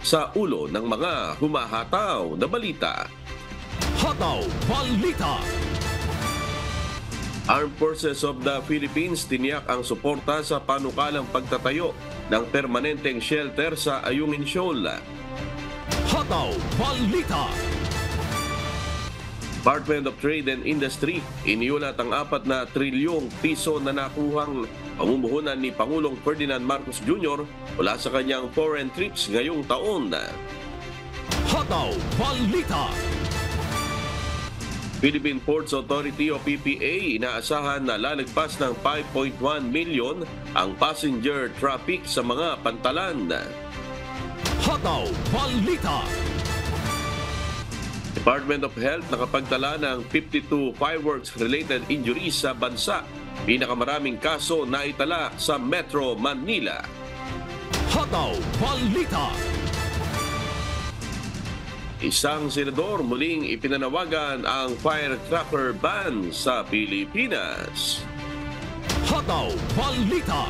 sa ulo ng mga humahataw na balita. Hataw Balita. Armed Forces of the Philippines tiniyak ang suporta sa panukalang pagtatayo ng permanenteng shelter sa Ayungin Shoal. Hataw Balita. Department of Trade and Industry iniulat ang 4 na trilyong piso na nakuhang pamumuhunan ni Pangulong Ferdinand Marcos Jr. mula sa kanyang foreign trips ngayong taon. Hataw Balita. Philippine Ports Authority o PPA inaasahan na lalagpas ng 5.1 million ang passenger traffic sa mga pantalan. Hataw Balita. Department of Health nakapagtala ng 52 fireworks-related injuries sa bansa. Pinakamaraming kaso na itala sa Metro Manila. Hataw Balita. Isang senador muling ipinanawagan ang firecracker ban sa Pilipinas. Hataw Balita.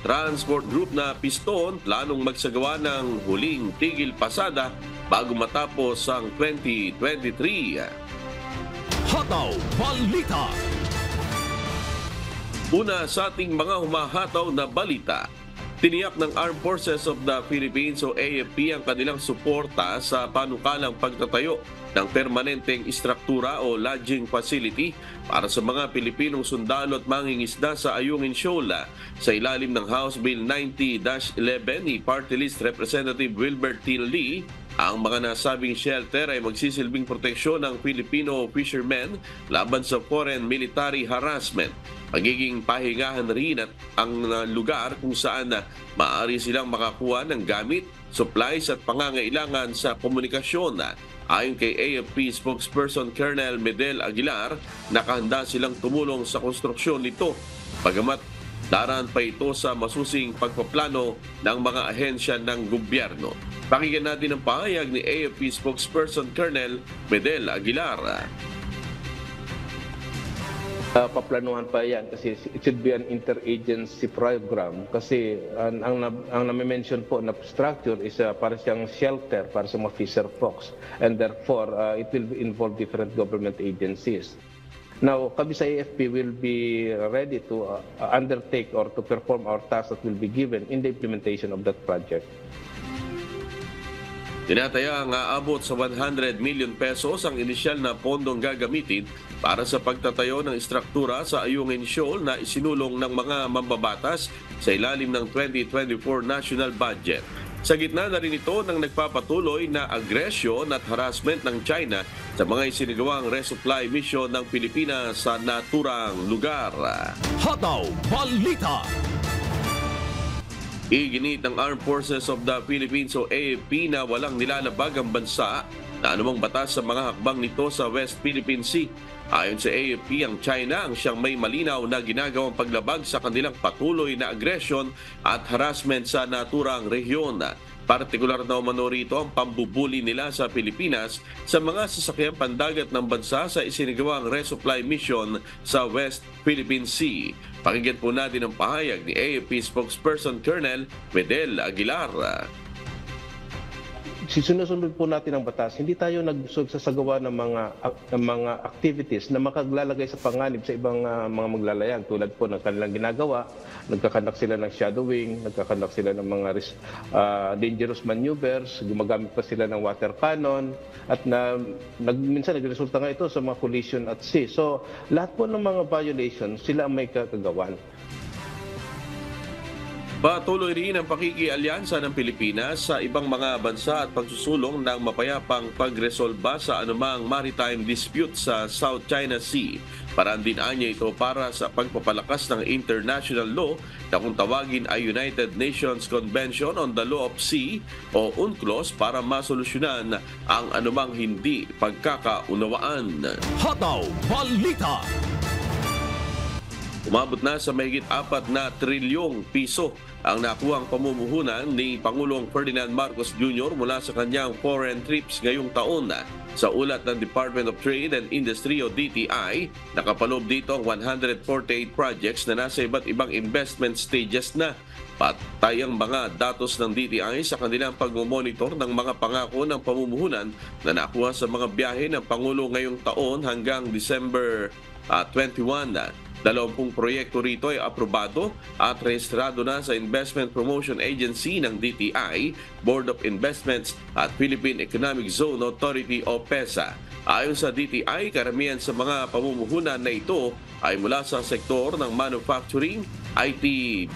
Transport Group na Piston planong magsagawa ng huling tigil pasada bago matapos ang 2023. Hataw Balita. Una sa ating mga humahataw na balita, tiniyak ng Armed Forces of the Philippines o AFP ang kanilang suporta sa panukalang pagtatayo ng permanenteng istruktura o lodging facility para sa mga Pilipinong sundalo at mangingisda sa Ayungin Shoal sa ilalim ng House Bill 90-11 ni Party List Representative Wilbert T. Lee. Ang mga nasabing shelter ay magsisilbing proteksyon ng Filipino fishermen laban sa foreign military harassment. Magiging pahingahan rin at ang lugar kung saan maaari silang makakuha ng gamit, supplies at pangangailangan sa komunikasyon. Ayon kay AFP spokesperson Colonel Medel Aguilar, nakahanda silang tumulong sa konstruksyon nito. Bagamat daraan pa ito sa masusing pagpaplano ng mga ahensya ng gobyerno. Pakinggan natin ang pahayag ni AFP spokesperson Colonel Medel Aguilar. Paplanuhan pa yan kasi it should be an interagency program kasi ang na-mention po na structure is para siyang shelter para sa mga fisher folks and therefore it will involve different government agencies. Now, kami sa AFP will be ready to undertake or to perform our tasks that will be given in the implementation of that project. Tinataya ang aabot sa 100 million pesos ang inisyal na pondong gagamitin para sa pagtatayo ng istruktura sa Ayungin Shoal na isinulong ng mga mambabatas sa ilalim ng 2024 national budget. Sa gitna na rin ito ng nagpapatuloy na agresyon at harassment ng China sa mga isinagawang resupply mission ng Pilipinas sa naturang lugar. Hataw Balita. Iginit ng Armed Forces of the Philippines o AFP na walang nilalabag ang bansa na anumang batas sa mga hakbang nito sa West Philippine Sea. Ayon sa AFP, ang China ang siyang may malinaw na ginagawang paglabag sa kanilang patuloy na agresyon at harassment sa naturang rehiyon. Partikular na umano rito ang pambubuli nila sa Pilipinas sa mga sasakyang pandagat ng bansa sa isinagawang resupply mission sa West Philippine Sea. Pakinggan po natin ang pahayag ni AFP spokesperson Colonel Medel Aguilar. Sinusunod po natin ang batas, hindi tayo nagsasagawa ng mga activities na makaglalagay sa panganib sa ibang mga maglalayag tulad po ng kanilang ginagawa. Nagkakandak sila ng shadowing, nagkakandak sila ng mga dangerous maneuvers, gumagamit pa sila ng water cannon at minsan nagresulta nga ito sa mga collision at sea. So lahat po ng mga violations sila ang may kagagawan. Patuloy rin ang pakikialyansa ng Pilipinas sa ibang mga bansa at pagsusulong ng mapayapang pagresolba sa anumang maritime dispute sa South China Sea. Paraan din anya ito para sa pagpapalakas ng international law na kung tawagin ay United Nations Convention on the Law of Sea o UNCLOS para masolusyonan ang anumang hindi pagkakaunawaan. Hataw Balita. Umabot na sa mahigit 4 na trilyong piso ang nakuhang pamumuhunan ni Pangulong Ferdinand Marcos Jr. mula sa kanyang foreign trips ngayong taon. Sa ulat ng Department of Trade and Industry o DTI, nakapaloob dito ang 148 projects na nasa iba't ibang investment stages na. patay ang mga datos ng DTI sa kanilang pagmomonitor ng mga pangako ng pamumuhunan na nakuha sa mga biyahe ng Pangulo ngayong taon hanggang December 21. 20 proyekto rito ay aprobado at rehistrado na sa Investment Promotion Agency ng DTI, Board of Investments at Philippine Economic Zone Authority o PEZA. Ayon sa DTI, karamihan sa mga pamumuhunan na ito ay mula sa sektor ng manufacturing, IT,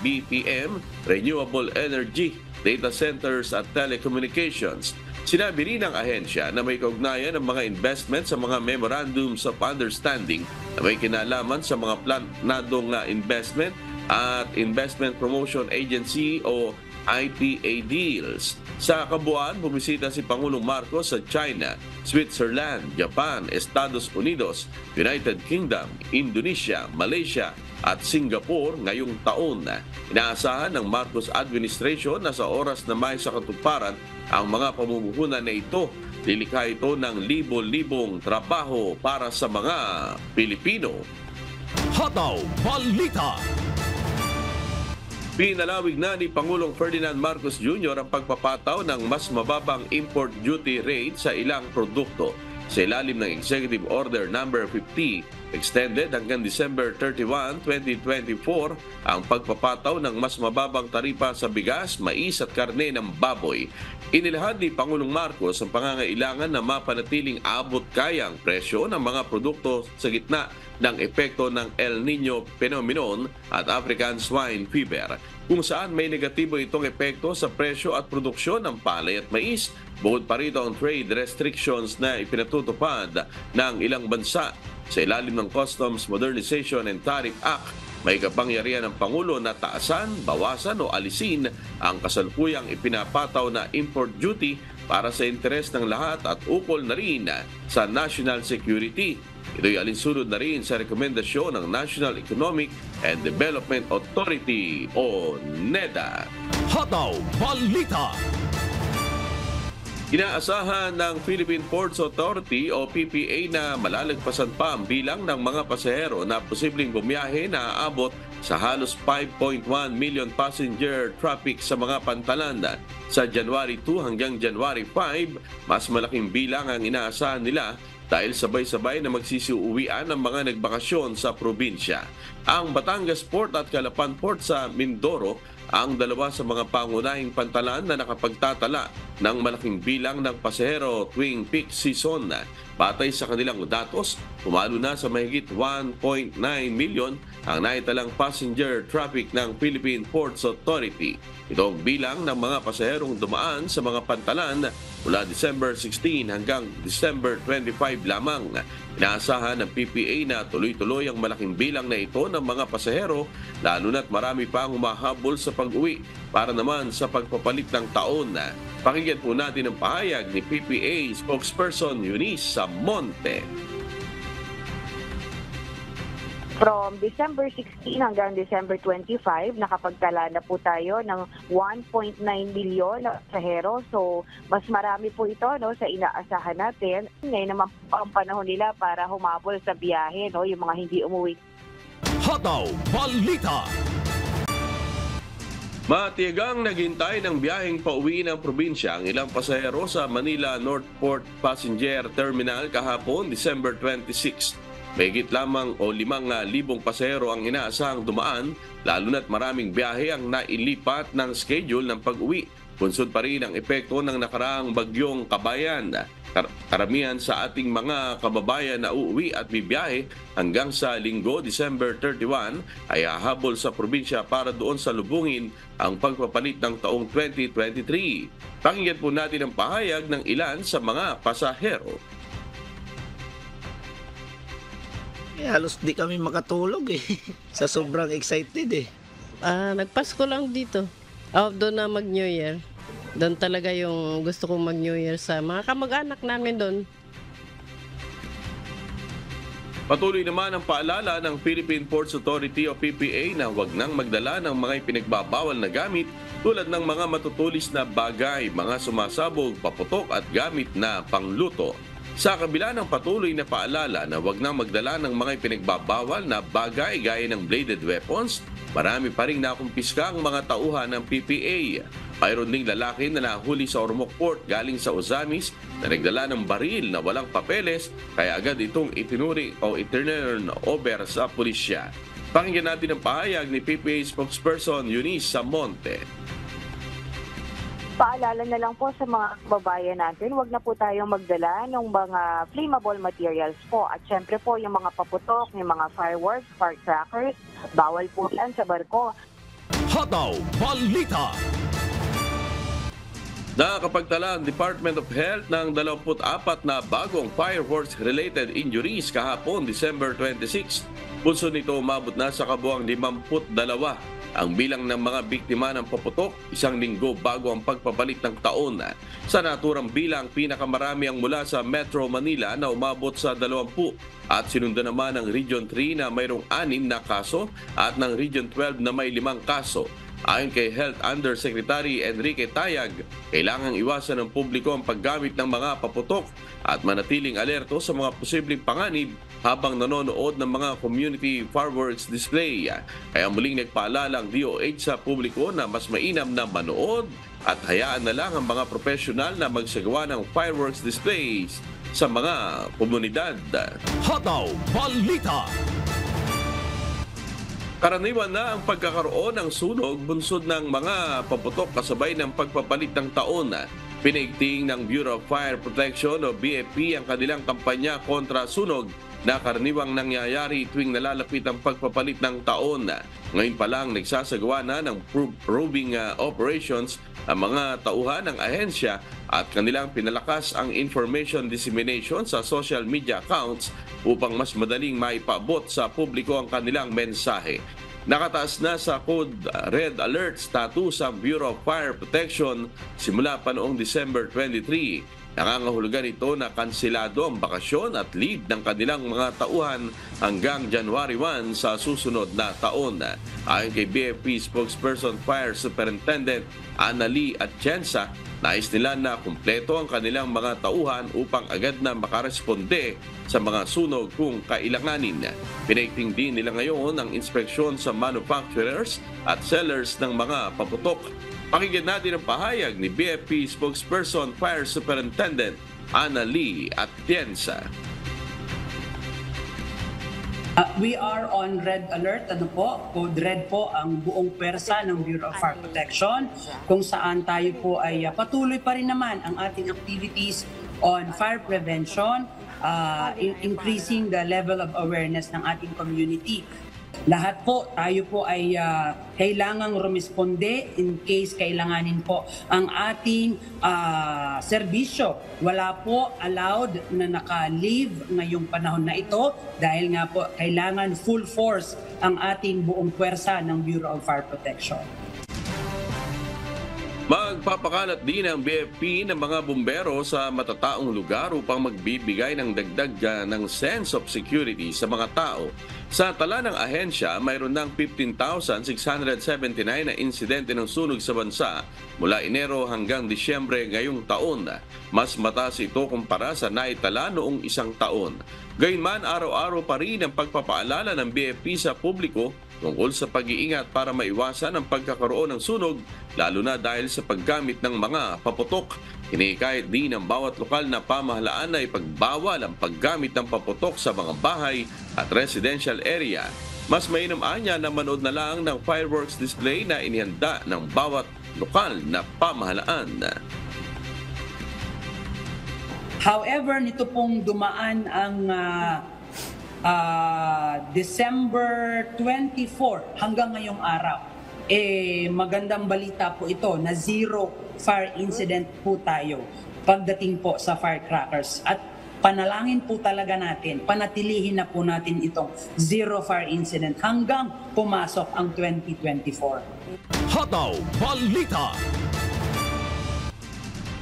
BPM, renewable energy, data centers at telecommunications. Sinabi rin ng ahensya na may kaugnayan ng mga investment sa mga memorandums of understanding na may kinalaman sa mga planadong investment at Investment Promotion Agency o IPA deals. Sa kabuuan, bumisita si Pangulong Marcos sa China, Switzerland, Japan, Estados Unidos, United Kingdom, Indonesia, Malaysia at Singapore ngayong taon. Inaasahan ng Marcos administration na sa oras na may sa katuparan ang mga pamumuhunan na ito, lilikha ito ng libo-libong trabaho para sa mga Pilipino. Hataw Balita. Pinalawig na ni Pangulong Ferdinand Marcos Jr. ang pagpapataw ng mas mababang import duty rate sa ilang produkto. Sa ilalim ng Executive Order No. 50, extended hanggang December 31, 2024, ang pagpapataw ng mas mababang taripa sa bigas, mais at karne ng baboy. Inilahad ni Pangulong Marcos ang pangangailangan na mapanatiling abot-kayang presyo ng mga produkto sa gitna ng epekto ng El Niño phenomenon at African swine fever, kung saan may negatibo itong epekto sa presyo at produksyon ng palay at mais. Bukod pa rito ang trade restrictions na ipinatutupad ng ilang bansa. Sa ilalim ng Customs Modernization and Tariff Act, may kapangyarihan ng Pangulo na taasan, bawasan o alisin ang kasalukuyang ipinapataw na import duty para sa interes ng lahat at ukol na rin sa national security. Ito'y alinsunod na rin sa rekomendasyon ng National Economic and Development Authority o NEDA. Hataw Balita. Inaasahan ng Philippine Ports Authority o PPA na malalagpasan pa ang bilang ng mga pasahero na posibleng bumiyahe na aabot sa halos 5.1 million passenger traffic sa mga pantalan. Sa January 2 hanggang January 5, mas malaking bilang ang inaasahan nila dahil sabay-sabay na magsisiuwian ang mga nagbakasyon sa probinsya. Ang Batangas Port at Calapan Port sa Mindoro ang dalawa sa mga pangunahing pantalan na nakapagtatala ng malaking bilang ng pasahero tuwing peak season. Batay sa kanilang datos, pumalo na sa mahigit 1.9 million ang naitalang passenger traffic ng Philippine Ports Authority. Ito ang bilang ng mga pasaherong dumaan sa mga pantalan mula December 16 hanggang December 25 lamang. Inaasahan ng PPA na tuloy-tuloy ang malaking bilang na ito ng mga pasahero, lalo na't marami pa ang humahabol sa pag-uwi para naman sa pagpapalit ng taon. Pakinggan po natin ang pahayag ni PPA spokesperson Eunice Samonte. From December 16 hanggang December 25, nakapagtala na po tayo ng 1.9 milyon na pasahero. So, mas marami po ito sa inaasahan natin. Ngayon naman po ang panahon nila para humabol sa biyahe, yung mga hindi umuwi. Hataw Balita. Matiyagang naghintay ng biyaheng pauwi ng probinsya ang ilang pasahero sa Manila Northport Passenger Terminal kahapon, December 26. Mahigit lamang o 5,000 pasahero ang inaasahang dumaan, lalo na't maraming biyahe ang nailipat ng schedule ng pag-uwi. Bunsod pa rin ang epekto ng nakaraang bagyong Kabayan. Karamihan sa ating mga kababayan na uuwi at bibiyahe hanggang sa Linggo, December 31, ay hahabol sa probinsya para doon salubungin ang pagpapalit ng taong 2023. Pakinggan po natin ang pahayag ng ilan sa mga pasahero. Halos di kami makatulog sa sobrang excited Nagpasko lang dito. Doon na mag-New Year. Doon talaga yung gusto kong mag-New Year sa mga kamag-anak namin doon. Patuloy naman ang paalala ng Philippine Ports Authority o PPA na huwag nang magdala ng mga ipinagbabawal na gamit tulad ng mga matutulis na bagay, mga sumasabog, paputok at gamit na pangluto. Sa kabila ng patuloy na paalala na huwag nang magdala ng mga ipinagbabawal na bagay gaya ng bladed weapons, marami pa rin nakumpiska ang mga tauhan ng PPA. Mayroon ding lalaki na nahuli sa Ormoc Port galing sa Ozamis na nagdala ng baril na walang papeles kaya agad itong itinuri o iturn over sa pulisya. Pakinggan natin ang pahayag ni PPA spokesperson Eunice Samonte. Paalala na lang po sa mga kababayan natin, wag na po tayong magdala ng mga flammable materials po. At syempre po yung mga paputok, yung mga fireworks, firecrackers, bawal po yan sa barko. Hataw Balita. Nakapagtala ang Department of Health ng 24 na bagong fireworks-related injuries kahapon, December 26. Punso nito umabot na sa kabuang 52 ang bilang ng mga biktima ng paputok, isang linggo bago ang pagpapalit ng taon. Sa naturang bilang, pinakamarami ang mula sa Metro Manila na umabot sa 20 at sinundan naman ng Region 3 na mayroong 6 na kaso at ng Region 12 na may 5 kaso. Ayon kay Health Undersecretary Enrique Tayag, kailangang iwasan ng publiko ang paggamit ng mga paputok at manatiling alerto sa mga posibleng panganib habang nanonood ng mga community fireworks display. Kaya muling nagpaalala ang DOH sa publiko na mas mainam na manood at hayaan na lang ang mga profesional na magsagawa ng fireworks displays sa mga komunidad. Hataw Balita. Karaniwan na ang pagkakaroon ng sunog bunsod ng mga paputok kasabay ng pagpapalit ng taon. Pinaigting ng Bureau of Fire Protection o BFP ang kanilang kampanya kontra sunog na karaniwang nangyayari tuwing nalalapit ang pagpapalit ng taon. Ngayon pa lang nagsasagawa na ng probing operations ang mga tauhan ng ahensya at kanilang pinalakas ang information dissemination sa social media accounts upang mas madaling maipaabot sa publiko ang kanilang mensahe. Nakataas na sa Code Red Alert status ang Bureau of Fire Protection simula pa noong December 23. Nangangahulugan ito na kansilado ang bakasyon at leave ng kanilang mga tauhan hanggang January 1 sa susunod na taon. Ayon kay BFP spokesperson Fire Superintendent Annalie Atienza, nais nila na kumpleto ang kanilang mga tauhan upang agad na makaresponde sa mga sunog kung kailanganin. Pinaigting din nila ngayon ang inspeksyon sa manufacturers at sellers ng mga paputok. Pakinggan natin ang pahayag ni BFP spokesperson Fire Superintendent Annalie Atienza. We are on red alert, code red po ang buong pwersa ng Bureau of Fire Protection kung saan tayo po ay patuloy pa rin naman ang ating activities on fire prevention, increasing the level of awareness ng ating community. Lahat po, tayo po ay kailangang rumisponde in case kailanganin po ang ating serbisyo. Wala po allowed na naka-leave ngayong panahon na ito dahil nga po kailangan full force ang ating buong puwersa ng Bureau of Fire Protection. Magpapakalat din ang BFP ng mga bumbero sa matataong lugar upang magbibigay ng dagdag ng sense of security sa mga tao. Sa tala ng ahensya, mayroon ng 15,679 na insidente ng sunog sa bansa mula Enero hanggang Disyembre ngayong taon. Mas mataas ito kumpara sa naitala noong isang taon. Gayunman, araw-araw pa rin ang pagpapaalala ng BFP sa publiko tungkol sa pag-iingat para maiwasan ang pagkakaroon ng sunog, lalo na dahil sa paggamit ng mga paputok. Hinikayat din ng bawat lokal na pamahalaan na ipagbawal ang paggamit ng paputok sa mga bahay at residential area. Mas mainam anya na manood na lang ng fireworks display na inihanda ng bawat lokal na pamahalaan. However, nito pong dumaan ang December 24 hanggang ngayong araw, magandang balita po ito na zero fire incident po tayo pagdating po sa firecrackers. At panalangin po talaga natin, panatilihin na po natin itong zero fire incident hanggang pumasok ang 2024. Hataw Balita.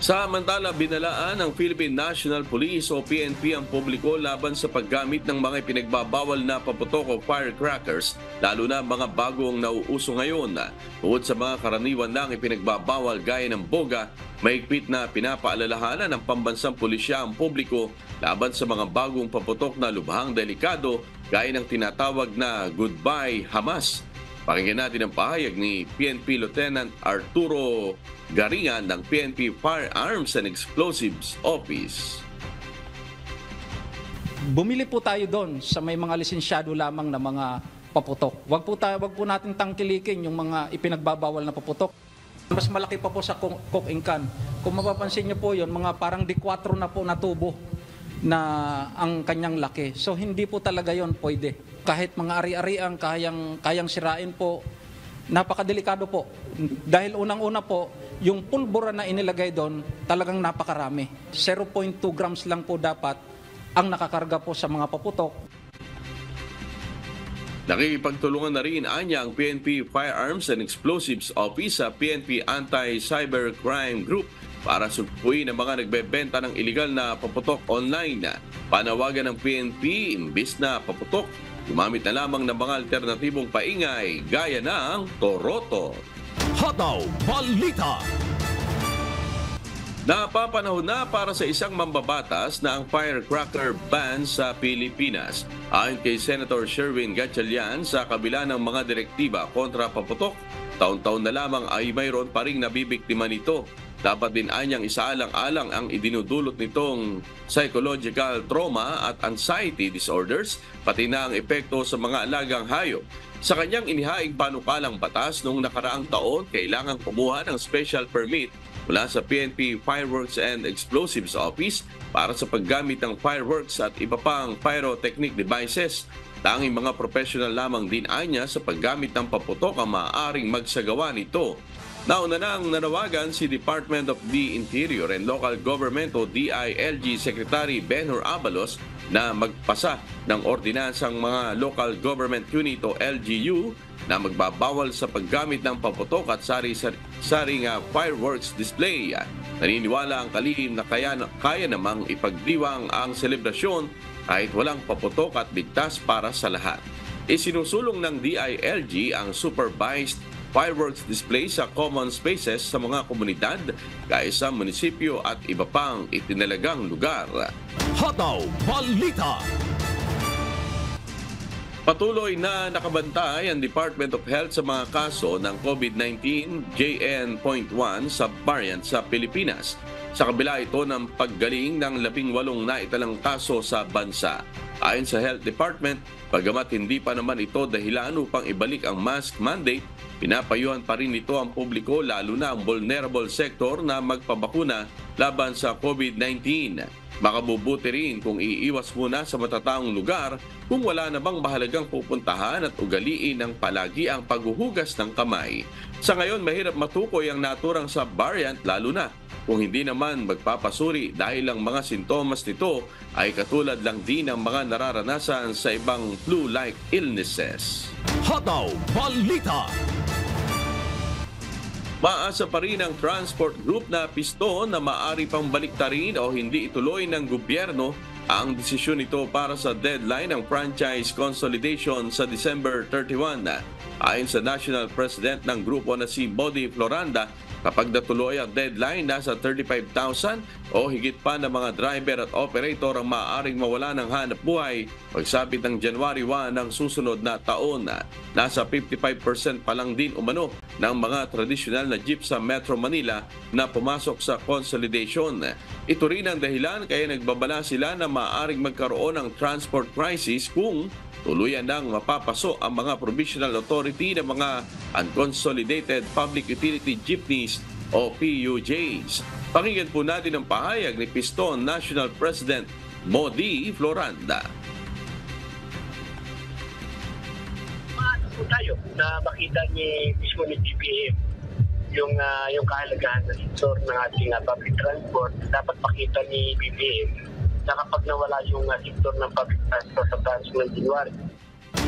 Samantala, binalaan ng Philippine National Police o PNP ang publiko laban sa paggamit ng mga pinagbabawal na paputok o firecrackers, lalo na mga bagong nauuso ngayon. Bukod sa mga karaniwan lang ipinagbabawal gaya ng boga, mahigpit na pinapaalalahanan ng pambansang pulisya ang publiko laban sa mga bagong paputok na lubhang delikado gaya ng tinatawag na Goodbye Hamas. Pakinggan natin ang pahayag ni PNP Lieutenant Arturo Garingan ng PNP Firearms and Explosives Office. Bumili po tayo doon sa may mga lisensyado lamang na mga paputok. Wag po natin tangkilikin yung mga ipinagbabawal na paputok. Mas malaki pa po sa coke and can. Kung mapapansin niyo po yon, mga parang D4 na po na tubo na ang kanyang laki. So hindi po talaga yon pwede. Kahit mga ari-ariang kayang sirain po, napakadelikado po. Dahil unang-una po, yung pulbura na inilagay doon, talagang napakarami. 0.2 grams lang po dapat ang nakakarga po sa mga paputok. Nakikipagtulungan na rin anya ang PNP Firearms and Explosives Office sa PNP Anti-Cybercrime Group para sugpuin ang mga nagbebenta ng iligal na paputok online. Panawagan ng PNP, imbis na paputok, gumamit na lamang ng mga alternatibong paingay gaya ng Toroto. Hataw Balita. Napapanahon na para sa isang mambabatas na ang firecracker ban sa Pilipinas. Ayon kay Senator Sherwin Gatchalian, sa kabila ng mga direktiba kontra paputok, taon-taon na lamang ay mayroon pa ring nabibiktima nito. Dapat din anyang isaalang-alang ang idinudulot nitong psychological trauma at anxiety disorders, pati na ang epekto sa mga alagang hayop. Sa kanyang inihaing panukalang batas noong nakaraang taon, kailangang kumuha ng special permit mula sa PNP Fireworks and Explosives Office para sa paggamit ng fireworks at iba pang pyrotechnic devices. Tanging mga professional lamang din anya sa paggamit ng paputok ang maaaring magsagawa nito. Nauna nang nanawagan si Department of the Interior and Local Government o DILG Secretary Benhur Abalos na magpasa ng ordinansang mga Local Government Unit o LGU na magbabawal sa paggamit ng paputok at saring fireworks display. Naniniwala ang kalihim na kaya namang ipagdiwang ang selebrasyon kahit walang paputok at ligtas para sa lahat. Isinusulong ng DILG ang supervised fireworks display sa common spaces sa mga komunidad, gaya sa munisipyo at iba pang itinalagang lugar. Hataw Balita. Patuloy na nakabantay ang Department of Health sa mga kaso ng COVID-19 JN.1 subvariant sa Pilipinas. Sa kabila ito ng paggaling ng 18 naitalang kaso sa bansa. Ayon sa Health Department, bagamat hindi pa naman ito dahilan upang ibalik ang mask mandate, pinapayuhan pa rin ito ang publiko, lalo na ang vulnerable sector, na magpabakuna laban sa COVID-19. Makabubuti rin kung iiwas muna sa matataong lugar kung wala na bang mahalagang pupuntahan at ugaliin ng palagi ang paghuhugas ng kamay. Sa ngayon, mahirap matukoy ang naturang subvariant, lalo na kung hindi naman magpapasuri dahil ang mga sintomas nito ay katulad lang din ng mga nararanasan sa ibang flu-like illnesses. Hataw Balita. Maasa pa rin ang transport group na piston na maaari pang baliktarin o hindi ituloy ng gobyerno ang desisyon nito para sa deadline ng franchise consolidation sa December 31. Ayon sa National President ng grupo na si Body Floranda, kapag natuloy ang deadline, nasa 35,000 o higit pa ng mga driver at operator ang maaaring mawala ng hanap buhay pagsapit ng January 1 ng susunod na taon. Nasa 55% pa lang din umano ng mga tradisyonal na jeep sa Metro Manila na pumasok sa consolidation. Ito rin ang dahilan kaya nagbabala sila na maaaring magkaroon ng transport crisis kung tuluyan nang mapapaso ang mga provisional authority ng mga unconsolidated public utility jeepneys o PUJs. Pakinggan po natin ang pahayag ni Piston National President Modi Floranda. Po tayo na makita mismo ni GBM yung kahalagahan ng sektor ng ating public transport. Dapat makita ni BBM na kapag nawala yung sektor ng public transport sa branch ng January.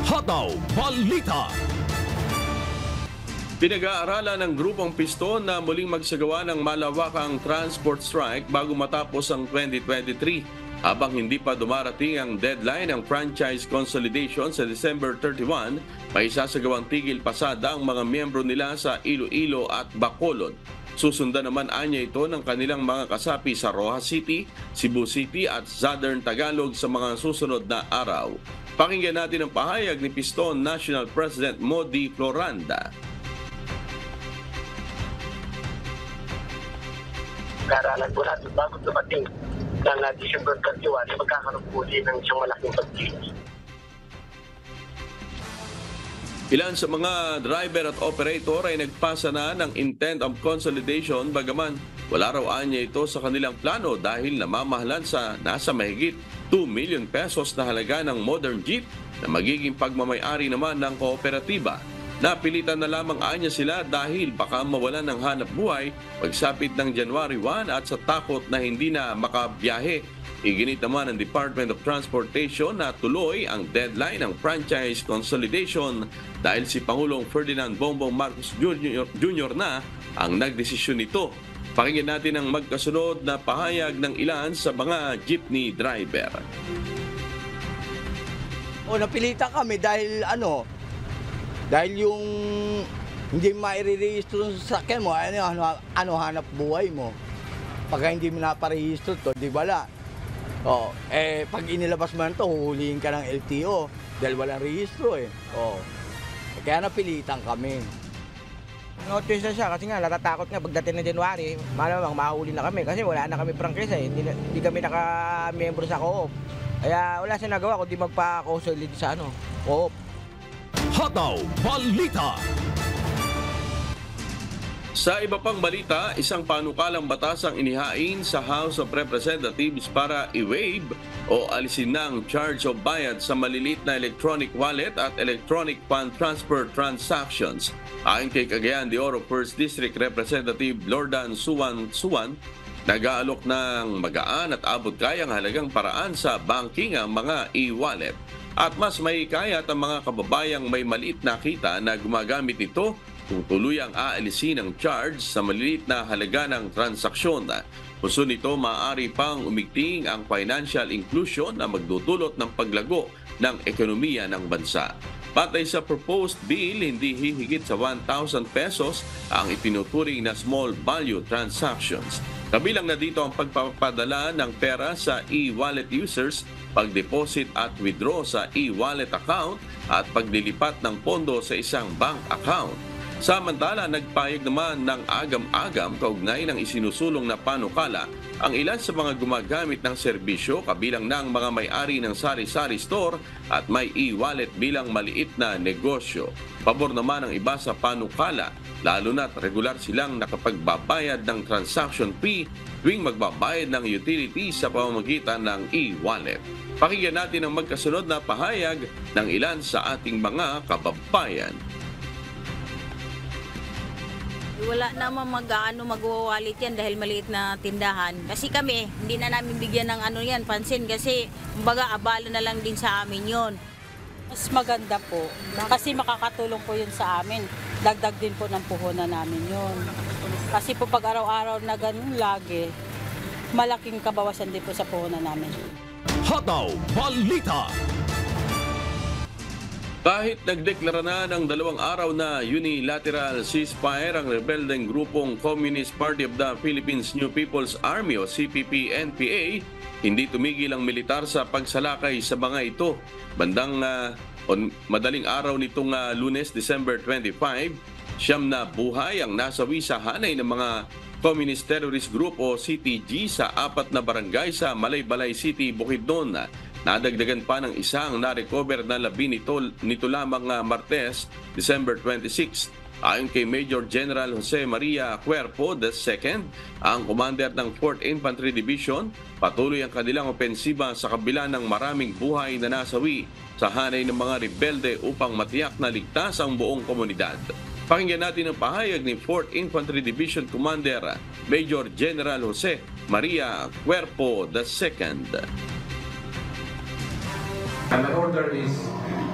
Hataw Balita. Pinag-aaralan ng grupong Piston na muling magsagawa ng malawakang transport strike bago matapos ang 2023. Habang hindi pa dumarating ang deadline ng franchise consolidation sa December 31, may sasagawang tigil pasada ang mga miyembro nila sa Iloilo at Bacolod. Susundan naman anya ito ng kanilang mga kasapi sa Rojas City, Cebu City at Southern Tagalog sa mga susunod na araw. Pakinggan natin ang pahayag ni Piston National President Modi Floranda. Karalan po natin bago dumating ng December 31, magkakaroon po din ng isang malaking pagkilos. Ilan sa mga driver at operator ay nagpasa na ng intent of consolidation bagaman wala raw anya ito sa kanilang plano dahil namamahalan sa nasa mahigit 2 million pesos na halaga ng modern jeep na magiging pagmamay-ari naman ng kooperatiba. Napilitan na lamang anya sila dahil baka mawalan ng hanap buhay pagsapit ng January 1 at sa takot na hindi na makabiyahe. Iginit naman ng Department of Transportation na tuloy ang deadline ng franchise consolidation dahil si Pangulong Ferdinand Bongbong Marcos Jr. na ang nagdesisyon nito. Pakinggan natin ang magkasunod na pahayag ng ilan sa mga jeepney driver. Napilitan kami dahil dahil yung hindi maire-register sa sasakyan mo, ano hanap buhay mo. Pagka hindi mo naparehistro to, di bala. Pag inilabas mo to, huhulihin ka ng LTO dahil walang rehistro Kaya napilitan kami. Notice na siya kasi nga natatakot nga pagdating ng January, malamang mahuli na kami kasi wala na kami prangkisa hindi kami naka-membro sa co-op. Kaya wala siya nagawa kundi magpa-consolidate sa co-op. Hataw Balita. Sa iba pang balita, isang panukalang batas ang inihain sa House of Representatives para i-waive o alisin ng charge of bayad sa maliliit na electronic wallet at electronic fund transfer transactions. Ayon kay Cagayan de Oro 1st District Representative Lordan Suwan, nag-aalok ng magaan at abot-kayang halagang paraan sa banking ang mga e-wallet. At mas mahikayat ang mga kababayang may maliit na kita na gumagamit nito kung tuluyang aalisin ang charge sa maliliit na halaga ng transaksyon. Puso nito, maaari pang umigting ang financial inclusion na magdudulot ng paglago ng ekonomiya ng bansa. Patay sa proposed bill, hindi hihigit sa 1,000 pesos ang itinuturing na small value transactions. Kabilang na dito ang pagpapadala ng pera sa e-wallet users, pag-deposit at withdraw sa e-wallet account at paglilipat ng pondo sa isang bank account. Samantala, nagpayag naman ng agam-agam kaugnay ng isinusulong na panukala ang ilan sa mga gumagamit ng serbisyo kabilang ng mga may-ari ng sari-sari store at may e-wallet bilang maliit na negosyo. Pabor naman ang iba sa panukala, lalo na't regular silang nakapagbabayad ng transaction fee tuwing magbabayad ng utility sa pamamagitan ng e-wallet. Pakinggan natin ang magkasunod na pahayag ng ilan sa ating mga kababayan. Wala naman magwawalit yan dahil maliit na tindahan. Kasi kami, hindi na namin bigyan ng pansin kasi kumbaga abala na lang din sa amin yon. Mas maganda po kasi makakatulong po yun sa amin. Dagdag din po ng puhunan namin yun. Kasi po pag araw-araw na ganun lagi, malaking kabawasan din po sa puhunan namin. Hataw Balita. Kahit nagdeklara na ng 2 araw na unilateral ceasefire ang rebeldeng grupong Communist Party of the Philippines New People's Army o CPP-NPA, hindi tumigil ang militar sa pagsalakay sa mga ito. Bandang madaling araw nitong Lunes, December 25, 9 na buhay ang nasawi sa hanay ng mga Communist Terrorist Group o CTG sa 4 na barangay sa Malaybalay City, Bukidnon. Nadagdagan pa ng isang na-recover na labi nito lamang Martes, December 26. Ayon kay Major General Jose Maria Cuerpo II, ang commander ng 4th Infantry Division, patuloy ang kanilang opensiba sa kabila ng maraming buhay na nasawi sa hanay ng mga rebelde upang matiyak na ligtas ang buong komunidad. Pakinggan natin ang pahayag ni 4th Infantry Division Commander Major General Jose Maria Cuerpo II. And my order is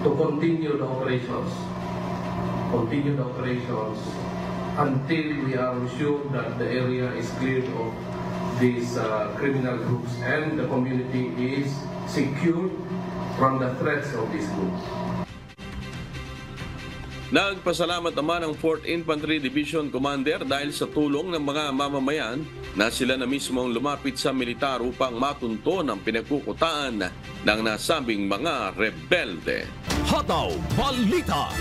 to continue the operations until we are sure that the area is cleared of these criminal groups and the community is secured from the threats of these groups. Nagpasalamat naman ang 4th Infantry Division Commander dahil sa tulong ng mga mamamayan na sila na mismong lumapit sa militar upang matunton ang pinagkukutaan ng nasabing mga rebelde. Hataw Balita.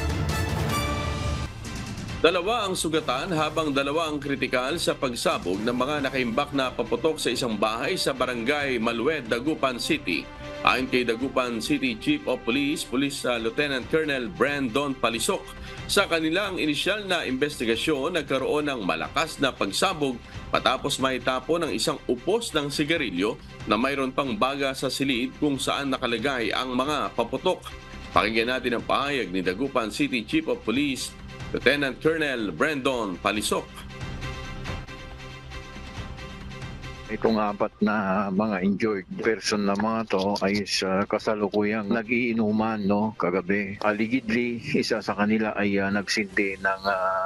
2 ang sugatan habang 2 ang kritikal sa pagsabog ng mga nakaimbak na paputok sa isang bahay sa barangay Malued, Dagupan City. Ayon kay Dagupan City Chief of Police, Lieutenant Colonel Brandon Palisok, sa kanilang inisyal na investigasyon nagkaroon ng malakas na pagsabog matapos maitapon ng isang upos ng sigarilyo na mayroon pang baga sa silid kung saan nakalagay ang mga paputok. Pakinggan natin ang pahayag ni Dagupan City Chief of Police, Lieutenant Colonel Brandon Palisok. Itong 4 na mga injured person na mga to ay sa kasalukuyang nag-iinuman kagabi. Allegedly, isa sa kanila ay nagsindi ng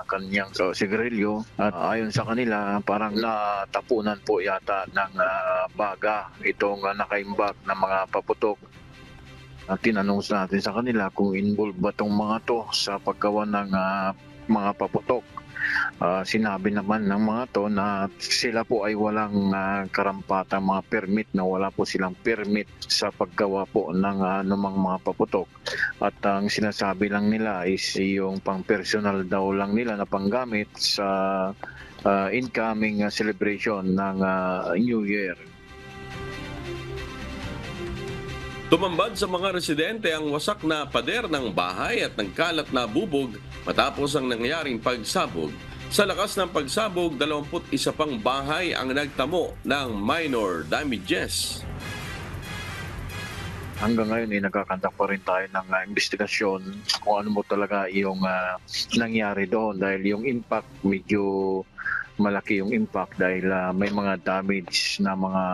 kanyang sigarilyo at ayon sa kanila parang natapunan po yata ng baga itong nakaimbak na mga paputok. At tinanong natin sa kanila kung involved ba itong mga to sa paggawa ng mga paputok. Sinabi naman ng mga to na sila po ay walang karampatang mga permit, na wala po silang permit sa paggawa po ng anumang mga paputok. At ang sinasabi lang nila is yung pang personal daw lang nila na panggamit sa incoming celebration ng New Year. Tumambad sa mga residente ang wasak na pader ng bahay at nagkalat na bubog matapos ang nangyaring pagsabog. Sa lakas ng pagsabog, 21 pang bahay ang nagtamo ng minor damages. Hanggang ngayon nagkakandak pa rin tayo ng investigasyon kung ano mo talaga yung nangyari doon, dahil yung impact medyo malaki yung impact dahil may mga damage na mga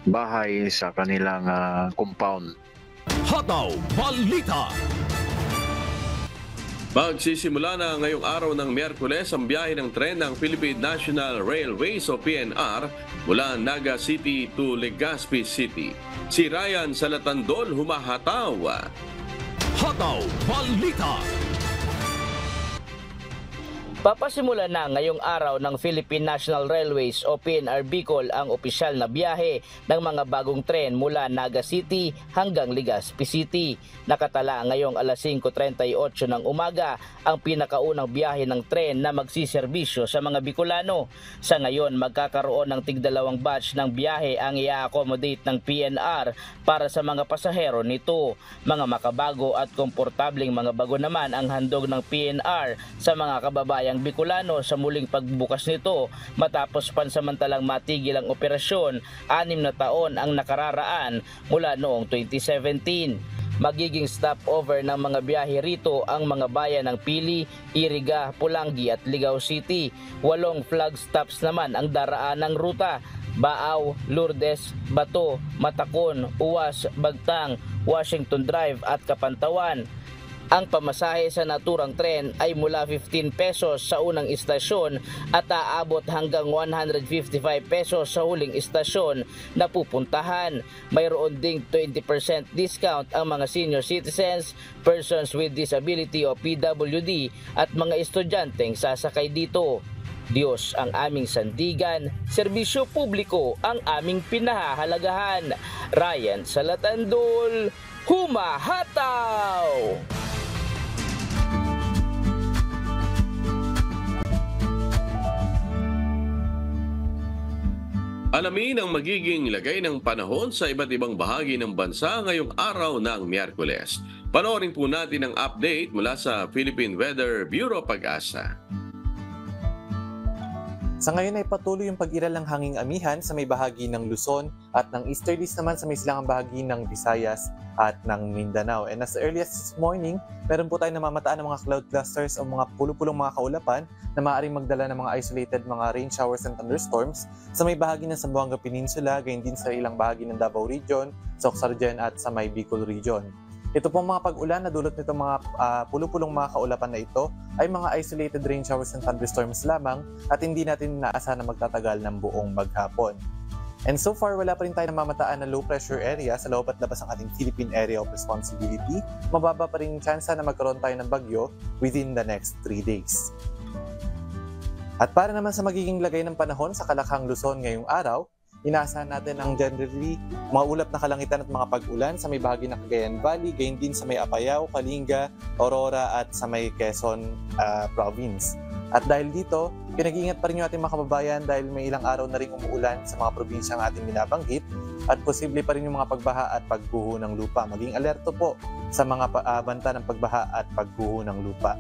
bahay sa kanilang compound. Hataw Balita. Magsisimula na ngayong araw ng Miyerkules ang biyahe ng tren ng Philippine National Railways o PNR mula Naga City to Legazpi City. Si Ryan Salatandol humahataw. Hataw Balita. Papasimula na ngayong araw ng Philippine National Railways o PNR Bicol ang opisyal na biyahe ng mga bagong tren mula Naga City hanggang Legazpi City. Nakatala ngayong alas 5:38 ng umaga ang pinakaunang biyahe ng tren na magsiserbisyo sa mga Bicolano. Sa ngayon, magkakaroon ng tig-2 batch ng biyahe ang i-accommodate ng PNR para sa mga pasahero nito. Mga makabago at komportabling mga bago naman ang handog ng PNR sa mga kababayan ang Bicolano sa muling pagbubukas nito matapos pansamantalang matigil ang operasyon 6 na taon ang nakararaan mula noong 2017. Magiging stopover ng mga biyahe rito ang mga bayan ng Pili, Iriga, Pulangi at Ligao City. 8 flag stops naman ang daraan ng ruta: Baaw, Lourdes, Bato, Matacon, Uwas, Bagtang, Washington Drive at Kapantawan. Ang pamasahe sa naturang tren ay mula 15 pesos sa unang istasyon at aabot hanggang 155 pesos sa huling istasyon na pupuntahan. Mayroon ding 20% discount ang mga senior citizens, persons with disability o PWD at mga estudyanteng sasakay dito. Diyos ang aming sandigan, serbisyo publiko ang aming pinahahalagahan. Ryan Salatandol, humahataw! Alamin ang magiging lagay ng panahon sa iba't ibang bahagi ng bansa ngayong araw ng Miyerkules. Panoorin po natin ang update mula sa Philippine Weather Bureau Pag-asa. Sa ngayon ay patuloy yung pag-iral ng hanging amihan sa may bahagi ng Luzon at ng easterlies naman sa may silangang bahagi ng Visayas at ng Mindanao. And as early as this morning, meron po tayo namamataan ng mga cloud clusters o mga pulupulong mga kaulapan na maaaring magdala ng mga isolated mga rain showers and thunderstorms sa may bahagi ng Zamboanga Peninsula, gayon din sa ilang bahagi ng Davao Region, Sorsogon at sa may Bicol Region. Ito pong mga pag-ulan na dulot nito mga pulupulong mga kaulapan na ito ay mga isolated rain showers and thunderstorms lamang at hindi natin inaasahan na magtatagal ng buong maghapon. And so far, wala pa rin tayo namamataan na low pressure area sa loob at labas ng ating Philippine Area of Responsibility. Mababa pa rin yung tsansa na magkaroon tayo ng bagyo within the next 3 days. At para naman sa magiging lagay ng panahon sa Kalakhang Luzon ngayong araw, inaasahan natin ang generally maulap na kalangitan at mga pag-ulan sa may bahagi ng Cagayan Valley, gayon din sa may Apayao, Kalinga, Aurora at sa may Quezon Province. At dahil dito, pinag-iingat pa rin yung ating mga kababayan dahil may ilang araw na rin umuulan sa mga probinsyang ating binabanggit at posible pa rin yung mga pagbaha at pagguho ng lupa. Maging alerto po sa mga banta ng pagbaha at pagguho ng lupa.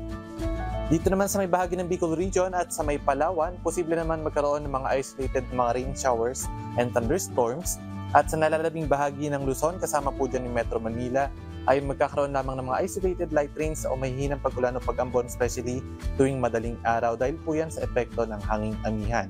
Dito naman sa may bahagi ng Bicol Region at sa may Palawan, posible naman magkaroon ng mga isolated mga rain showers and thunderstorms. At sa nalalabing bahagi ng Luzon, kasama po dyan yung Metro Manila, ay magkakaroon lamang ng mga isolated light rains o mahihinang pag-ulan o pag-ambon, especially tuwing madaling araw dahil po yan sa epekto ng hanging amihan.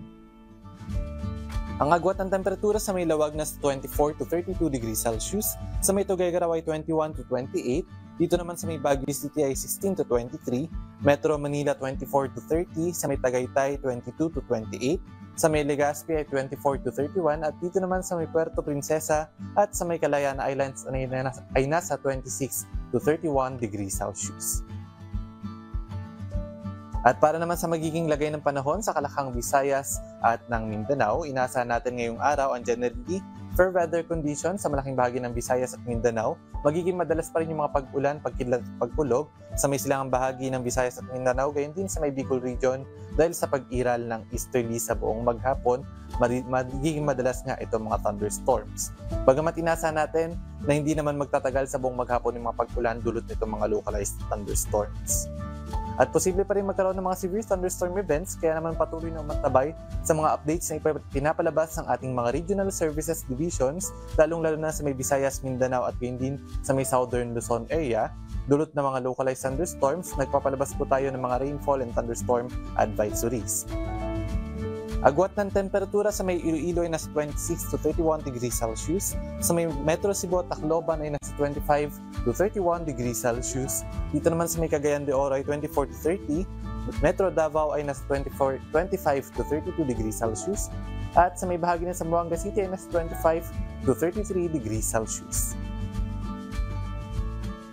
Ang agwat ng temperatura sa may Lawag na 24 to 32 degrees Celsius, sa may Tuguegarao ay 21 to 28, dito naman sa may Baguio City ay 16 to 23, Metro Manila 24 to 30, sa may Tagaytay 22 to 28, sa may Legazpi ay 24 to 31 at dito naman sa may Puerto Princesa at sa may Kalayaan Islands ay nasa 26 to 31 degrees Celsius. At para naman sa magiging lagay ng panahon sa Kalakhang, Visayas at ng Mindanao, inaasahan natin ngayong araw ang generally fair weather conditions sa malaking bahagi ng Visayas at Mindanao. Magiging madalas pa rin yung mga pag-ulan, pagkidlat at pagkulog sa may silangang bahagi ng Visayas at Mindanao, gayon din sa may Bicol Region dahil sa pag-iral ng easterly sa buong maghapon, magiging madalas nga itong mga thunderstorms. Bagamat inaasahan natin na hindi naman magtatagal sa buong maghapon yung mga pag-ulan dulot nitong mga localized thunderstorms. At posible pa rin magkaroon ng mga severe thunderstorm events, kaya naman patuloy na umantabay sa mga updates na pinapalabas ng ating mga regional services divisions, lalong-lalo na sa may Visayas, Mindanao at din sa may Southern Luzon area. Dulot ng mga localized thunderstorms, nagpapalabas po tayo ng mga rainfall and thunderstorm advisories. Agwat ng temperatura sa may Iloilo ay nasa 26 to 31 degrees Celsius. Sa may Metro Cebu at Tacloban ay nasa 25 to 31 degrees Celsius. Dito naman sa may Cagayan de Oro ay 24 to 30. Metro Davao ay nasa 25 to 32 degrees Celsius. At sa may bahagi ng Zamboanga City ay nasa 25 to 33 degrees Celsius.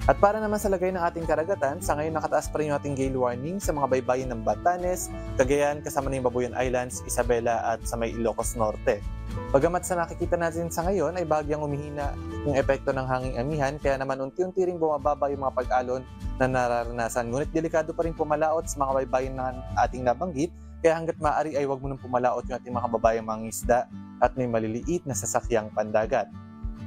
At para naman sa lagay ng ating karagatan, sa ngayon nakataas pa rin yung ating gale warning sa mga baybayin ng Batanes, Cagayan, kasama na yung Babuyan Islands, Isabela at sa may Ilocos Norte. Bagamat sa nakikita natin sa ngayon ay bahagyang umihina yung epekto ng hanging amihan, kaya naman unti-unti ring bumababa yung mga pag-alon na nararanasan. Ngunit delikado pa rin pumalaot sa mga baybayin na ating nabanggit, kaya hanggat maaari ay huwag mo nang pumalaot yung ating mga kababayang mangingisda at may maliliit na sasakyang pandagat.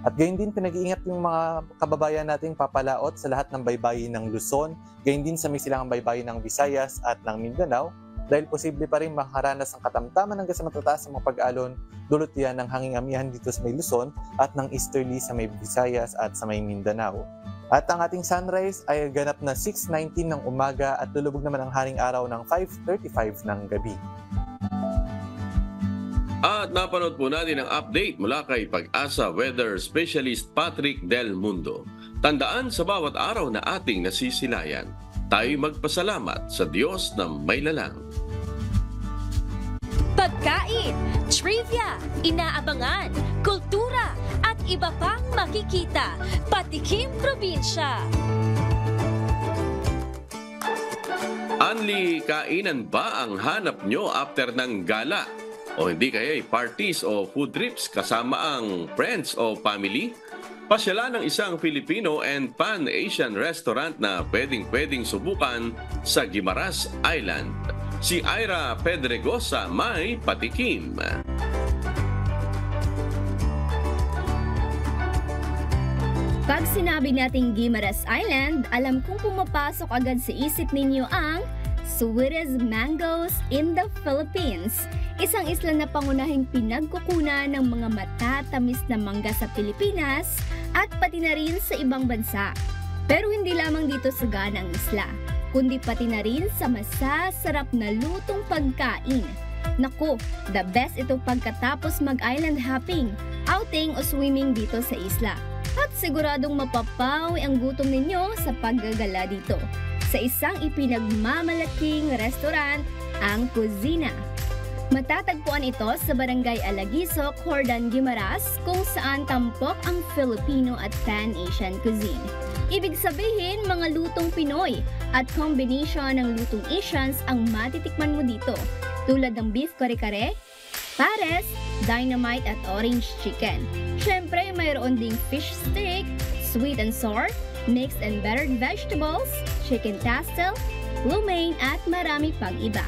At gayon din pinag-iingat yung mga kababayan nating papalaot sa lahat ng baybayin ng Luzon, gayon din sa may silangang baybayin ng Visayas at ng Mindanao, dahil posible pa rin makaranas ng katamtaman hanggang sa matataas sa mga pag-alon, dulot yan ng hanging amihan dito sa may Luzon at ng easterly sa may Visayas at sa may Mindanao. At ang ating sunrise ay ganap na 6:19 ng umaga at lulubog naman ang haring araw ng 5:35 ng gabi. At napanood po natin ang update mula kay Pag-asa Weather Specialist Patrick Del Mundo. Tandaan sa bawat araw na ating nasisilayan, tayo'y magpasalamat sa Diyos na may lalang. Pagkain, trivia, inaabangan, kultura, at iba pang makikita. Patikim Probinsya. Anli, kainan ba ang hanap nyo after ng gala? O hindi kaya parties o food trips kasama ang friends o family? Pasyalan ng isang Filipino and Pan-Asian restaurant na pwedeng subukan sa Guimaras Island. Si Ira Pedregosa may patikim. Pag sinabi nating Guimaras Island, alam kong pumapasok agad sa isip ninyo ang sweetest mangoes in the Philippines. Isang isla na pangunahing pinagkukunan ng mga matatamis na mangga sa Pilipinas at pati na rin sa ibang bansa. Pero hindi lamang dito sa ganang isla, kundi pati na rin sa masasarap na lutong pagkain. Naku, the best ito pagkatapos mag-island hopping, outing o swimming dito sa isla. At siguradong mapapawi ang gutom ninyo sa paggagala dito sa isang ipinagmamalaking restaurant, ang Kusina. Matatagpuan ito sa Barangay Alagiso, Cordan, Guimaras, kung saan tampok ang Filipino at Pan-Asian cuisine. Ibig sabihin, mga lutong Pinoy at combination ng lutong Asians ang matitikman mo dito, tulad ng beef kare-kare, pares, dynamite at orange chicken. Syempre, mayroon ding fish stick, sweet and sour, mixed and battered vegetables, chicken tastel, lo mein at marami pang iba.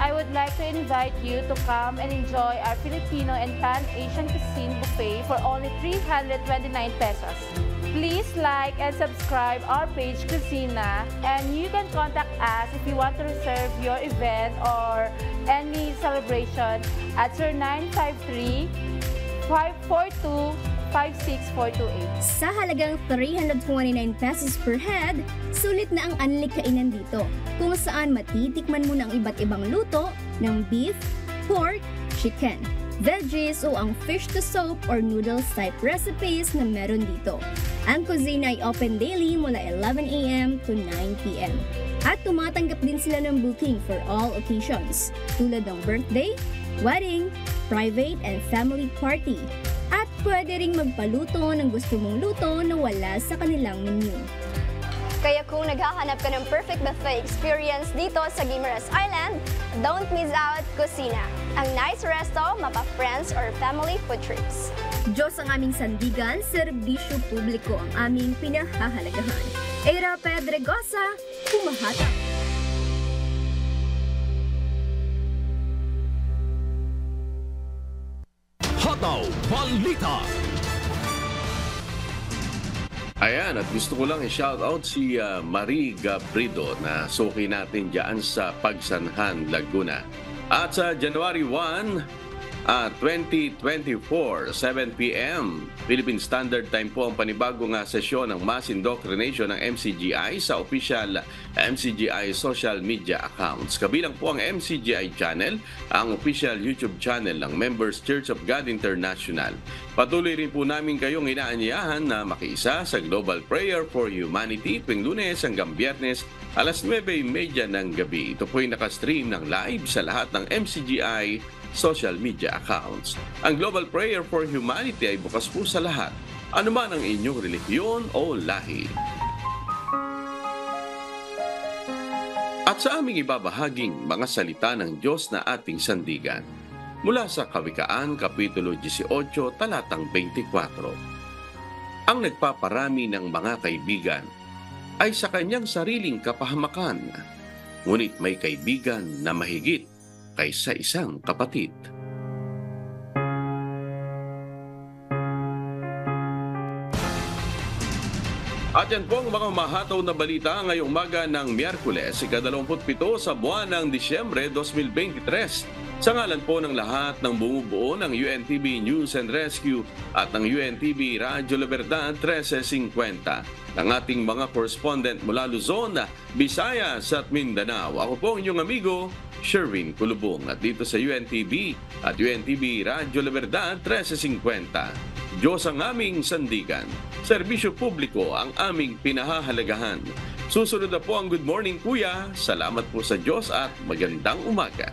I would like to invite you to come and enjoy our Filipino and Pan-Asian cuisine buffet for only 329 pesos. Please like and subscribe our page Cucina, and you can contact us if you want to reserve your event or any celebration at 0953-542-56428. Sa halagang 329 pesos per head, sulit na ang unlik kainan dito, kung saan matitikman mo ng iba't ibang luto ng beef, pork, chicken, veggies o ang fish to soup or noodles type recipes na meron dito. Ang cuisine ay open daily mula 11 a.m. to 9 p.m. At tumatanggap din sila ng booking for all occasions, tulad ng birthday, wedding, private and family party. At pwede ring magpaluto ng gusto mong luto na wala sa kanilang menu. Kaya kung naghahanap ka ng perfect buffet experience dito sa Guimaras Island, don't miss out Cucina, ang nice resto, mapa-friends or family food trips. Diyos ang aming sandigan, serbisyo publiko ang aming pinahahalagahan. Era Pedregosa, Humahata. Hataw Balita. Ayan, at gusto ko lang i-shoutout si Marie Gabrido na suki natin dyan sa Pagsanhan, Laguna. At sa January 1, 2024, 7 p.m. Philippine Standard Time po ang panibagong sesyon ng Mass Indoctrination ng MCGI sa official MCGI social media accounts. Kabilang po ang MCGI channel, ang official YouTube channel ng Members Church of God International. Patuloy rin po namin kayong inaanyayahan na makiisa sa Global Prayer for Humanity tuwing Lunes hanggang Biyernes alas 9:30 ng gabi. Ito po ay nakastream ng live sa lahat ng MCGI social media accounts. Ang Global Prayer for Humanity ay bukas po sa lahat, anuman ang inyong relihiyon o lahi. At sa aming ibabahaging mga salita ng Diyos na ating sandigan, mula sa Kawikaan, Kapitulo 18, talatang 24. Ang nagpaparami ng mga kaibigan ay sa kanyang sariling kapahamakan, ngunit may kaibigan na mahigit kaysa isang kapatid. At yan po ang mga mahataw na balita ngayong umaga ng Miyerkules, ika-27 sa buwan ng Disyembre 2023. Sa ngalan po ng lahat ng bumubuo ng UNTV News and Rescue at ng UNTV Radyo Libertad 1350, ng ating mga correspondent mula Luzon, Visayas at Mindanao. Ako po ang inyong amigo, Sherwin Kulubong, at dito sa UNTV at UNTV Radyo Libertad 1350. Diyos ang aming sandigan. Serbisyo publiko ang aming pinahahalagahan. Susunod na po ang Good Morning Kuya. Salamat po sa Diyos at magandang umaga.